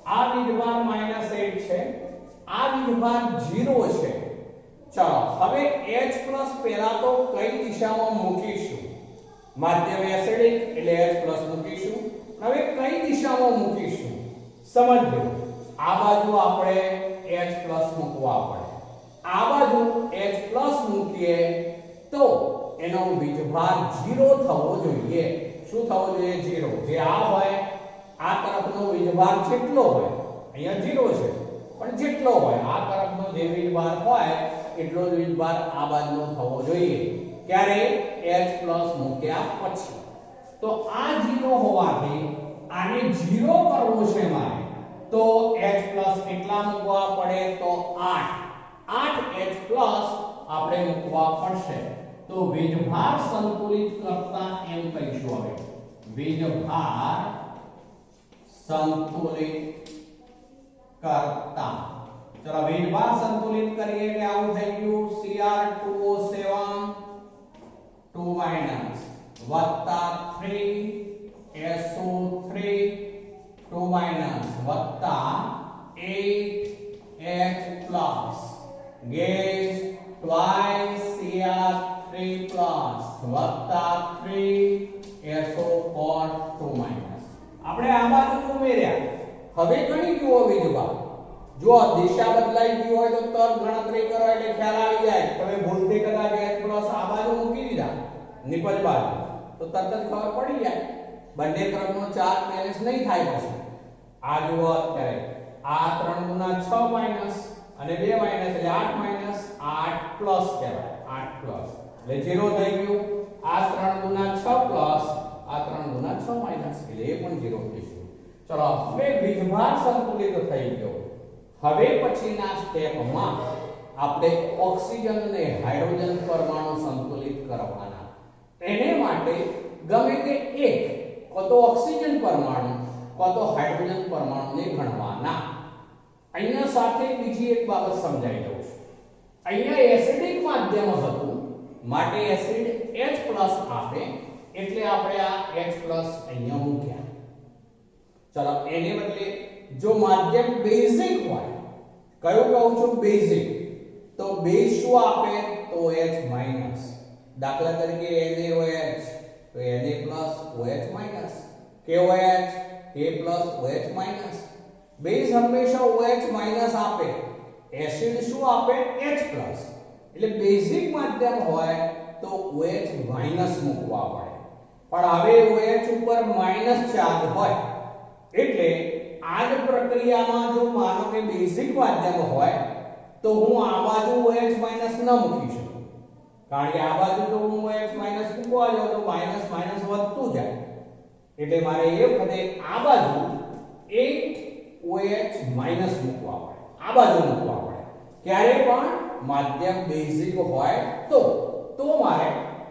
આ વીજભાર -8 છે, આ વીજભાર 0 છે. ચલો હવે H+ પહેલા તો કઈ દિશામાં મૂકીશું? માધ્યમ એસિડિક એટલે H+ મૂકીશું. હવે કઈ દિશામાં મૂકીશું સમજો. આ બાજુ આપણે H+ મૂકવા પડે. આ બાજુ H+ મૂકીએ તો એનો વીજભાર 0 થવો જોઈએ. શું થવો જોઈએ? 0. જે આ હોય આ તરફનો વીજભાર જેટલો હોય, અહીંયા 0 છે પણ જેટલો હોય આ તરફનો જે વીજભાર હોય એટલો જ વીજભાર આ બાજુનો થવો જોઈએ. ક્યારે? H+ મૂક્યા પછી. તો આ 0 હોવાથી આને 0 કરવો છે મારે, તો H+ કેટલા મૂકવા પડે? તો 8H+ આપણે મૂકવા પડશે. તો વીજભાર સંતુલિત કરતા એમ કહીશું. હવે વીજભાર સંતુલિત કરતા, ચલો વીજભાર સંતુલિત કરીએ એટલે આવું થઈ ગયું. Cr2O7 2- વત્તા 3SO3 2- વત્તા 8H+ ગેસ twice Cr3+ વત્તા 3SO4 2-. આપણે આ બાજુ ઉમેર્યા. હવે ગણી જુઓ વીજભાર. જો દિશા બદલાઈ ગઈ હોય તો તરત ગણતરી કરો એટલે ખ્યાલ આવી જાય. તમે ભૂલથી કદાચ H+ આ બાજુ મૂકી દીધા નિપજ બાજુ તો તરત જ ખબર પડી જાય. બંને તરફનો ચાર્જ બેલેન્સ નહીં થાય. પછી આ જુઓ અત્યારે આ 3 ગુના 6 માઈનસ અને 2 માઈનસ એટલે 8 પ્લસ કહેવાય. 8 એટલે 0 થઈ ગયું. આ 3 ગુના 6 પ્લસ આ 3 ગુના 6 માઈનસ એટલે એ પણ 0 થઈ ગયું. ચલો હવે વીજભાર સંતુલિત થઈ ગયો. હવે પછીના સ્ટેપમાં આપણે ઓક્સિજન અને હાઇડ્રોજન પરમાણુ સંતુલિત કરવાના. એને માટે ગમે તે એક કાં તો ઓક્સિજન પરમાણુ કાં તો હાઇડ્રોજન પરમાણુને ગણવાના. અહીંયા સાથે બીજી એક બાબત સમજાઈ દઉં છું. અહીંયા એસિડિક માધ્યમ હતું માટે એસિડ H+ આપે એટલે આપણે આ H+ અહીંયા મૂક્યા. ચલો એને બદલે જો માધ્યમ બેઝિક હોય, કયું કહું છું? બેઝિક. તો બેઝ શું આપે? તો H-. દાખલા તરીકે NaOH તો Na+OH-. KOH K+OH-. બેઝ હંમેશા OH- આપે. એસિડ શું આપે? H+. એટલે બેઝિક માધ્યમ હોય તો OH- મૂકવા પડે. પણ હવે OH ઉપર માઈનસ ચાર્જ હોય એટલે આ જ પ્રક્રિયામાં જો માનો કે બેઝિક માધ્યમ હોય તો હું આ બાજુ OH- ન મૂકી શકું. કારણ કે આ બાજુ જો હું OH- મૂકવા જાઉં તો માઈનસ માઈનસ વધતું જાય. એટલે મારે એ વખતે આ બાજુ એક OH- મૂકવા પડે. આ બાજુ મૂકવા પડે. ક્યારે પણ માધ્યમ બેઝિક હોય તો મારે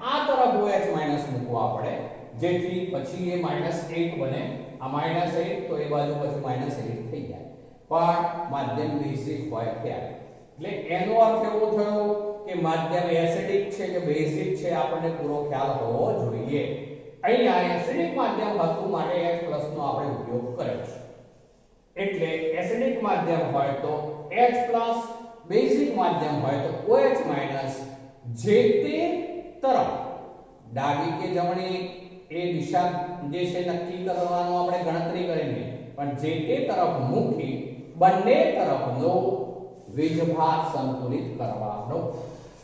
આ તરફ OH- મૂકવા પડે જેથી પછી એ -8 બને. આ -8 તો એ બાજુ પછી -8 થઈ જાય. પણ માધ્યમ બેઝિક હોય ત્યારે. એટલે એનો અર્થ એવો થયો કે માધ્યમ એસિડિક છે કે બેઝિક છે આપણને પૂરો ખ્યાલ હોવો જોઈએ. અહીંયા એસિડિક માધ્યમ હતું માટે H+ નો આપણે ઉપયોગ કર્યો છે. એટલે એસિડિક માધ્યમ હોય તો H+, બેઝિક માધ્યમ હોય તો OH- જે તે તરફ ડાબી કે જમણી એ દિશા જે છે નક્કી કરવાનો આપણે ગણતરી કરીને પણ જે તે તરફ મૂકી બંને તરફનો વીજભાર સંતુલિત કરવાનો.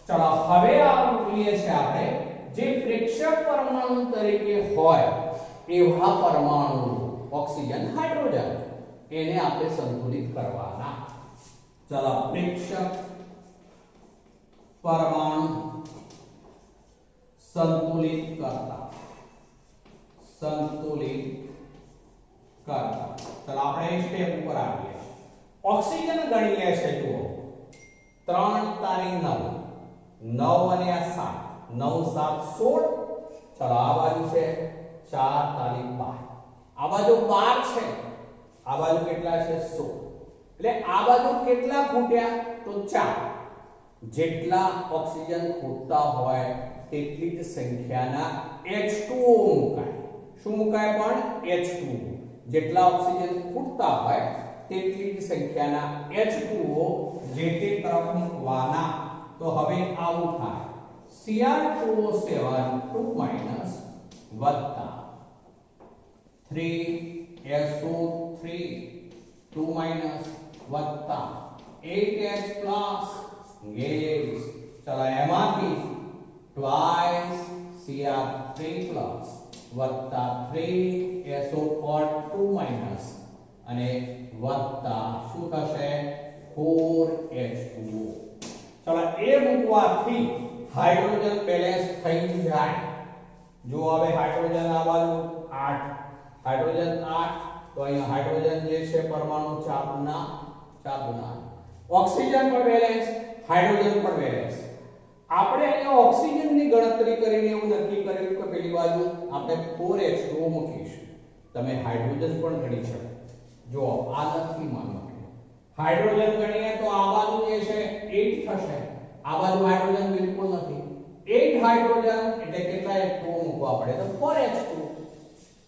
ચલો હવે આ લઈએ છે આપણે જે પ્રેક્ષક પરમાણુ તરીકે હોય એવા પરમાણુ ઓક્સિજન હાઇડ્રોજન એને આપણે સંતુલિત કરવાના. ચલો પ્રેક્ષક પરમાણુ સંતુલિત કરતા. ચલો આપણે સ્ટેપ ઉપર આવીએ. ઓક્સિજન ગણીએ છે. જુઓ 3 તારી 9 9 અને આ 7 9 7 16. ચલો આ બાજુ છે 4 તારી 12. આ બાજુ 12 છે. આ બાજુ કેટલા છે? 16. એટલે આ બાજુ કેટલા ખૂટ્યા? તો 4. જેટલા ઓક્સિજન ખૂટતા હોય તેટલી જ સંખ્યાના H2O મુકાય. શું મુકાય? પણ H2O. જેટલા ઓક્સિજન ખૂટતા હોય તેટલી જ સંખ્યાના H2O જે તે તરફ મૂકવાના. તો હવે આવું થાય Cr2O7 2- વત્તા 3SO3 2- વત્તા 8H+ ગેસ. ચલો એમાંથી twice Cr3 plus વત્તા 3SO2 minus અને વત્તા શું થશે 4H2O. ચલો એ મૂકવાથી હાઇડ્રોજન બેલેન્સ થઈ જાય. જો હવે હાઇડ્રોજન આ બાજુ 8 હાઇડ્રોજન 8 તો અહીંયા હાઇડ્રોજન જે છે પરમાણુ ચાપના ઓક્સિજન પર બેલેન્સ હાઇડ્રોજન પર બેલેન્સ. આપણે અહીંયા ઓક્સિજનની ગણતરી કરીને એવું નક્કી કરેલું કે પેલી બાજુ આપણે 4H2O મૂકીશું. તમે હાઇડ્રોજન પણ ગણી શકો. જો આ નથી માનો હાઇડ્રોજન ગણીએ તો આ બાજુ જે છે 8 થશે. આ બાજુ હાઇડ્રોજન બિલકુલ નથી. 8 હાઇડ્રોજન એટલે કેટલા H2O મૂકવા પડે તો 4H2O.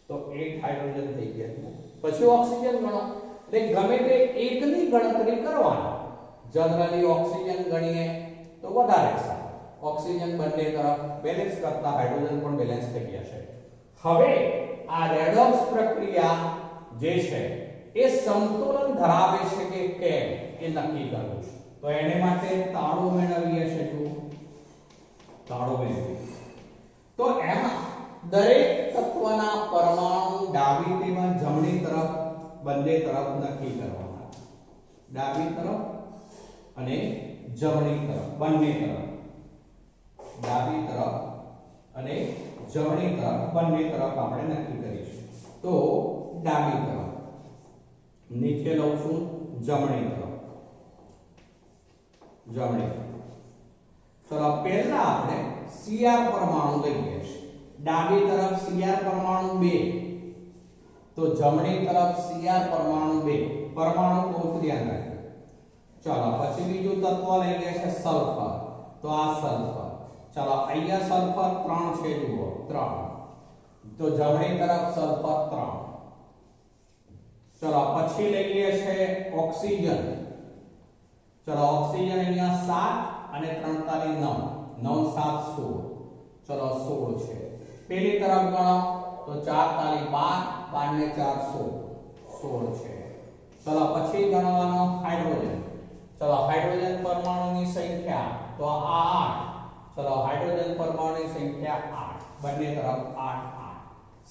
તો 8 હાઇડ્રોજન થઈ ગયા. પછી ઓક્સિજન ગણો એટલે ગમે તે એકની ગણતરી કરવાની. જનરલી ઓક્સિજન ગણીએ તો વધારે સારું. ઓક્સિજન બંને તરફ બેલેન્સ કરતા હાઇડ્રોજન પણ બેલેન્સ થઈ ગયા છે. હવે આ રેડોક્સ પ્રક્રિયા જે છે એ સમતોલન ધરાવે છે કે કેમ એ નક્કી કરવું છે. તો એને માટે તાળો મેળવીએ છે. જો તાળો મેળવીએ તો એમાં દરેક તત્વના પરમાણુ ડાબી તેમજ જમણી તરફ બંને તરફ નક્કી કરવાના. ડાબી તરફ અને જમણી તરફ બંને તરફ. ડાબી તરફ અને જમણી તરફ બંને તરફ આપણે નક્કી કરીશું. તો ડાબી તરફ નીચે લઉં છું જમણી તરફ. ચલો પહેલા આપણે Cr પરમાણુ લઈએ છીએ. ડાબી તરફ Cr પરમાણુ 2 તો જમણી તરફ Cr પરમાણુ 2 પરમાણુ બહુ ધ્યાન રાખજો. ચલો પછી બીજું તત્વ લઈએ છે સલ્ફર. તો આ સલ્ફર. ચલો અહીંયા સલ્ફર 3 છે. જુઓ 3 તો જમણી તરફ સલ્ફર 3. ચલો પછી લઈએ છે ઓક્સિજન. ચલો ઓક્સિજન અહીંયા 7 અને 3 તારી 9 9 7 16. ચલો 16 છે. પેલી તરફ ગણો તો 4 તારી 12 12 ને 4 16 છે. ચલો પછી ગણવાનો હાઇડ્રોજન. ચલો હાઇડ્રોજન પરમાણુની સંખ્યા તો આ 8. ચલો હાઇડ્રોજન પરમાણુની સંખ્યા 8 બંને તરફ 8 8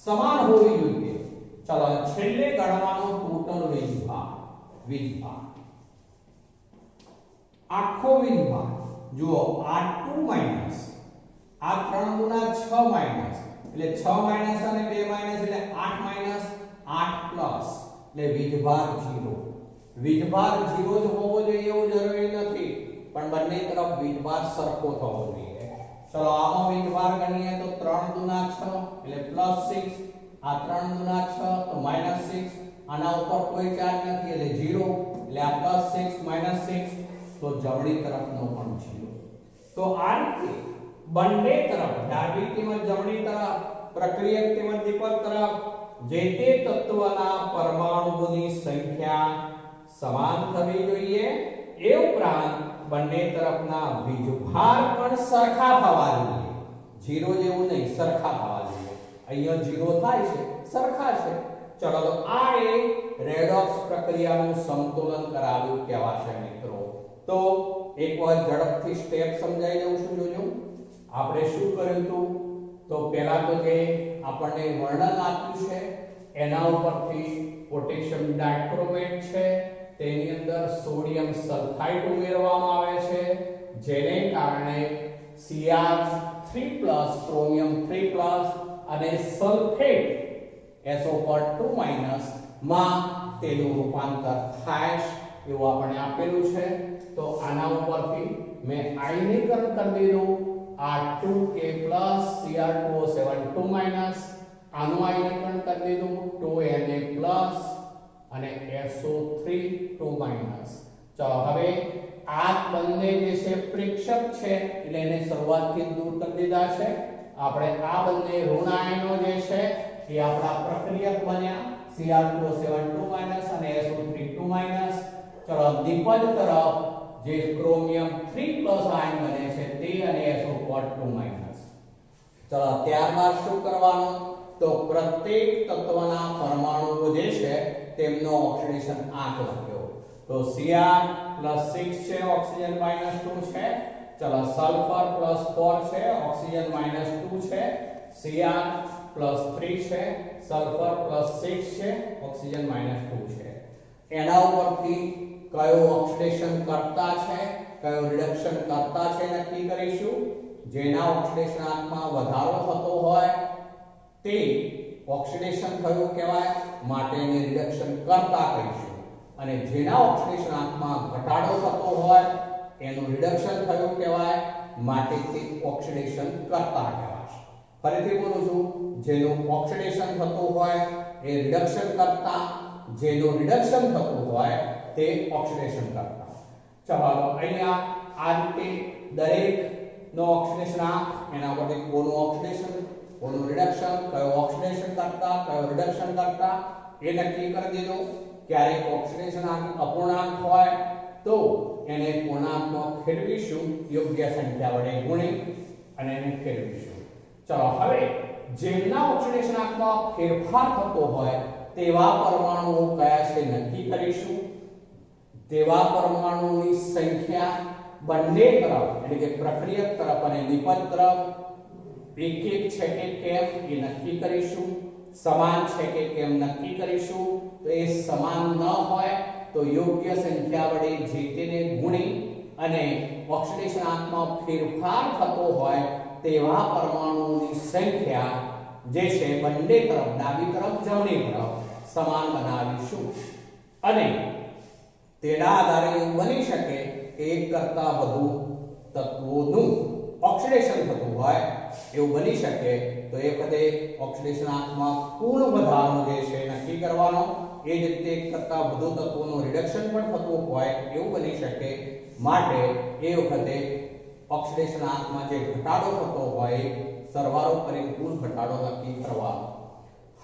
સમાન હોવી જોઈએ. ચલો છેલ્લે ગણવાનો ટોટલ વીજભાર. આખો વીજભાર જુઓ આ 2 માઈનસ આ 3 ગુણા 6 માઈનસ એટલે 6 માઈનસ અને 2 માઈનસ એટલે 8 માઈનસ 8 પ્લસ એટલે વીજભાર 0. વીજભાર 0 જ હોવો જોઈએ એવું જરૂરી નથી પણ બંને તરફ વીજભાર સરખો થવો જોઈએ. ચલો આમાં વીજભાર ગણીએ તો 3 ગુણા 6 એટલે +6 આ 3 ગુણા 6 તો -6 આના ઉપર કોઈ ચાર્જ નથી એટલે 0 એટલે આ +6 -6 તો જમણી તરફનો પણ 0. તો આ રીતે બંને તરફ ડાબી તેમજ જમણી તરફ પ્રક્રિયક તેમજ દીપક તરફ જે તે તત્વના પરમાણુઓની સંખ્યા સમાન થવી જોઈએ. એ ઉપરાંત બંને તરફના વીજભાર પણ સરખા થવા જોઈએ. 0 જેવું નહીં, સરખા થવા જોઈએ. અહીંયા 0 થાય છે, સરખા છે. ચલો તો આ એક રેડોક્સ પ્રક્રિયાનું સંતુલન કરાવ્યું કહેવાશે મિત્રો. તો એક વખત ઝડપથી સ્ટેપ સમજાઈ દઉં છું. જોજો આપણે શું કર્યું હતું તો પહેલા તો જે આપણને વર્ણન આપ્યું છે એના ઉપરથી પોટેશિયમ ડાયક્રોમેટ છે તેની અંદર સોડિયમ સલ્ફાઇડ ઉમેરવામાં આવે છે જેને કારણે Cr3+ ક્રોમિયમ 3+ અને સલ્ફેટ SO2- માં તેનું રૂપાંતર થાય એવું આપણે આપેલું છે. તો આના ઉપરથી મેં આયનીકરણ કરી દીધું. આ 2K+ Cr2O7 આનું આયનીકરણ કરી દીધું 2Na+ અને SO3 2-. ચલો હવે આ બંને જે છે પ્રેક્ષક છે એટલે એને શરૂઆતથી દૂર કરી દીધા છે. આપણે આ બંને ઋણ આયનો જે છે એ આપણા પ્રક્રિયક બન્યા Cr2O7 2- અને SO3 2-. ચલો દીપજ તરફ જે ક્રોમિયમ 3+ આયન બને છે તે અને SO2 ચલો ત્યારબાદ શું કરવાનું તો પ્રત્યેક તત્વના પરમાણુઓ જે છે તેમનો ઓક્સિડેશન આંક લખ્યો. તો Cr+6 છે ઓક્સિજન -2 છે. ચલો સલ્ફર +4 છે, ઓક્સિજન -2 છે, Cr +3 છે, સલ્ફર +6 છે, ઓક્સિજન -2 છે. એના ઉપરથી કયો ઓક્સિડેશન કરતા છે, કયો રિડક્શન કરતા છે નક્કી કરીશું. જેના ઓક્સિડેશનાંકમાં વધારો થતો હોય તે ઓક્સિડેશન થયું કહેવાય, માટે એને રિડક્શન કરતા કહીશું. અને જેના ઓક્સિડેશનાંકમાં ઘટાડો થતો હોય એનું રિડક્શન થયું કહેવાય, માટે તે ઓક્સિડેશન કરતા કહેવાશે. ફરીથી બોલું છું, જેનું ઓક્સિડેશન થતું હોય એ રિડક્શન કરતા, જેનું રિડક્શન થતું હોય તે ઓક્સિડેશન કરતા. ચાલો અહીંયા આ રીતે દરેક નો ઓક્સિડેશનાંક, એના પરથી કોનું ઓક્સિડેશન, કોનું રિડક્શન, કયો ઓક્સિડેશન કરતા, કયો રિડક્શન કરતા એ નક્કી કરી દીધું. ક્યારેક ઓક્સિડેશનાંક અપૂર્ણાંક હોય તો એને પૂર્ણાંકમાં ફેરવીશું, યોગ્ય સંખ્યા વડે ગુણી અને એને ફેરવીશું. ચલો હવે જેમના ઓક્સિડેશનાંકમાં ફેરફાર થતો હોય તેવા પરમાણુઓ કયા છે નક્કી કરીશું. તેવા પરમાણુઓની સંખ્યા બંને તરફ, એટલે કે પ્રક્રિયક તરફ અને નિપજ તરફ એક એક છે કે કેમ એ નક્કી કરીશું. સમાન છે કે કેમ નક્કી કરીશું. તો એ સમાન ન હોય તો યોગ્ય સંખ્યા વડે જે તેને ગુણી અને ઓક્સિડેશનાંકમાં ફેરફાર થતો હોય તેવા પરમાણુઓની સંખ્યા જે છે બંને તરફ, ડાબી તરફ જમણી તરફ સમાન બનાવીશું. અને તેના આધારે એવું બની શકે કે એક કરતાં વધુ તત્વોનું ઓક્સિડેશન થતું હોય, એવું બની શકે. તો એ વખતે ઓક્સિડેશનાંકમાં કુલ વધારો જે છે નક્કી કરવાનો. એ જ રીતે એક કરતાં વધુ તત્વોનું રિડક્શન પણ થતું હોય એવું બની શકે, માટે એ વખતે ઓક્સિડેશનાંકમાં જે ઘટાડો થતો હોય સરવાળો કરીને કુલ ઘટાડો નક્કી કરવાનો.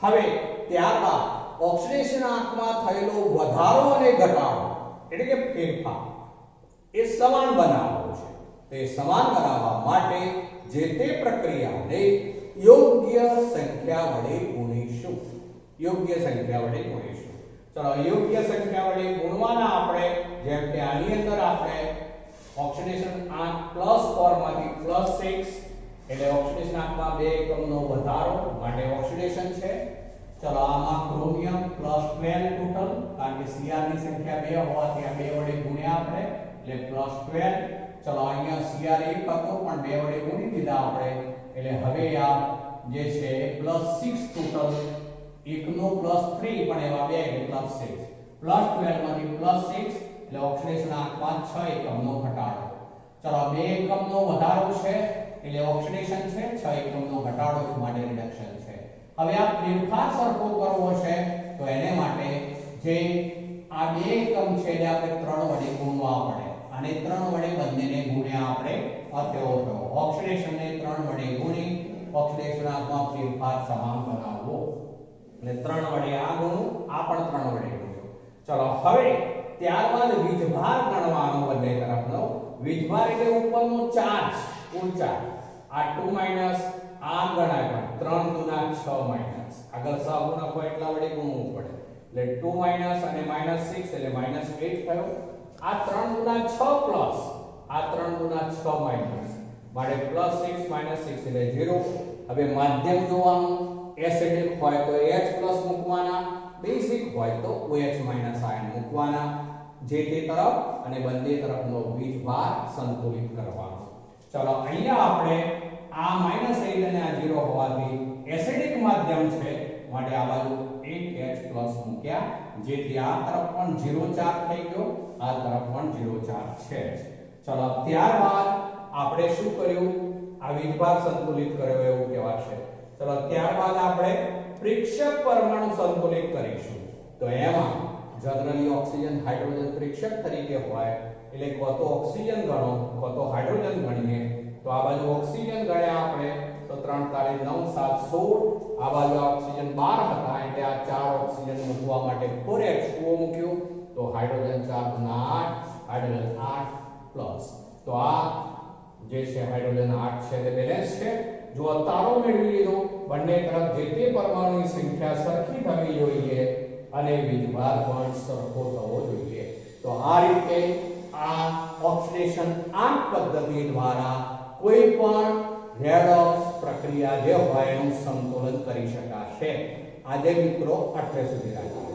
હવે ત્યારબાદ ઓક્સિડેશનાંકમાં થયેલો વધારો અને ઘટાડો, એટલે કે ફેરફાર, એ સમાન બનાવવો છે. તે સમાન બનાવવા માટે જે તે પ્રક્રિયાને યોગ્ય સંખ્યા વડે ગુણીશું. યોગ્ય સંખ્યા વડે ગુણીશું. ચલો યોગ્ય સંખ્યા વડે ગુણવાના આપણે, જેમ કે આની અંદર આપણે ઓક્સિડેશન આંક +4 માંથી +6, એટલે ઓક્સિડેશનાંકમાં 2 એકમનો વધારો માટે ઓક્સિડેશન છે. ચલો આમાં ક્રોમિયમ +12 ટોટલ, કારણ કે Cr ની સંખ્યા 2 હોવાથી આ 2 વડે ગુણ્યા આપણે, એટલે +12. ચલો અહીંયા Cr 1 હતો પણ 2 વડે ગુણી દીધા આપણે, એટલે હવે આ જે છે +6 ટોટલ, એકનો +3 પણ એવા 2 એટલે +6, +12 માંથી +6 એટલે ઓક્સિડેશનાંકમાં 6 એકમનો ઘટાડો. ચલો 2 એકમનો વધારો છે એટલે ઓક્સિડેશન છે, 6 એકમનો ઘટાડો છે માટે રિડક્શન છે. હવે આ ફેરફાર સરખો કરવો છે તો એને માટે જે આ 2 એકમ છે એટલે આપણે 3 વડે ગુણવા પડે, અને 3 વડે બંનેને ગુણ્યા આપણે અથેવો થયો. ઓક્સિડેશનને 3 વડે ગુણી ઓક્સિડેશનાંકમાં ફેરફાર સમાન બનાવવો, એટલે 3 વડે આ ગુણું, આ પણ 3 વડે ગુણ્યો. ચલો હવે ત્યારબાદ વીજભાર ગણવાનો બંને તરફનો. વીજભાર એટલે ઉપરનો ચાર્જ, કુલ ચાર્જ. આ 2 માઈનસ આ ગણાય પણ 3 દુના 6 માઈનસ, આગળ સહગુણક હોય એટલા વડે ગુણવું પડે, એટલે 2 માઈનસ અને -6 એટલે -8 થયો. આ 3 દુના 6 પ્લસ આ 3 દુના 6 માઈનસ, માટે +6 -6 એટલે 0. હવે માધ્યમ જોવાનું, એસિડિક હોય તો H+ મૂકવાના, બેઝિક હોય તો OH- આયન મૂકવાના જે તે તરફ, અને બંને તરફનો વીજભાર સંતુલિત કરવાનો. ચલો અહીંયા આપણે આ -8 અને આ 0 હોવાથી એસિડિક માધ્યમ છે, માટે આ બાજુ એક H+ મૂક્યા, જેથી આ તરફ પણ 0 ચાર્જ થઈ ગયો, આ તરફ પણ 0 ચાર્જ છે. ચલો ત્યારબાદ આપણે શું કર્યું, આ વીજભાર સંતુલિત કર્યો એવું કહેવાશે. ચલો ત્યારબાદ આપણે પ્રેક્ષક પરમાણુ સંતુલિત કરીશું. તો એમાં જનરલી ઓક્સિજન હાઇડ્રોજન પ્રેક્ષક તરીકે હોય, એટલે કો તો ઓક્સિજન ગણો કો તો હાઇડ્રોજન ગણીએ. તો આ બાજુ ઓક્સિજન ગણ્યા આપણે તો 3 તાળી 9 7 16, આ બાજુ ઓક્સિજન 12 હતા એટલે આ 4 ઓક્સિજન મૂકવા માટે 4H2O મૂક્યું, તો હાઇડ્રોજન 4 ગુના 8, હાઇડ્રોજન 8 પ્લસ. તો આ જે છે હાઇડ્રોજન 8 છે તે બેલેન્સ છે. જો તારો મેળવી લીધો, બંને તરફ જે તે પરમાણુની સંખ્યા સરખી થવી જોઈએ અને વીજભાર પણ સરખો થવો જોઈએ. તો આ રીતે આ ઓક્સિડેશન આંક પદ્ધતિ દ્વારા કોઈ પણ રેડોક્સ પ્રક્રિયા જે હોય એનું સંતુલન કરી શકાશે. આજે મિત્રો આટલે સુધી રાખીએ.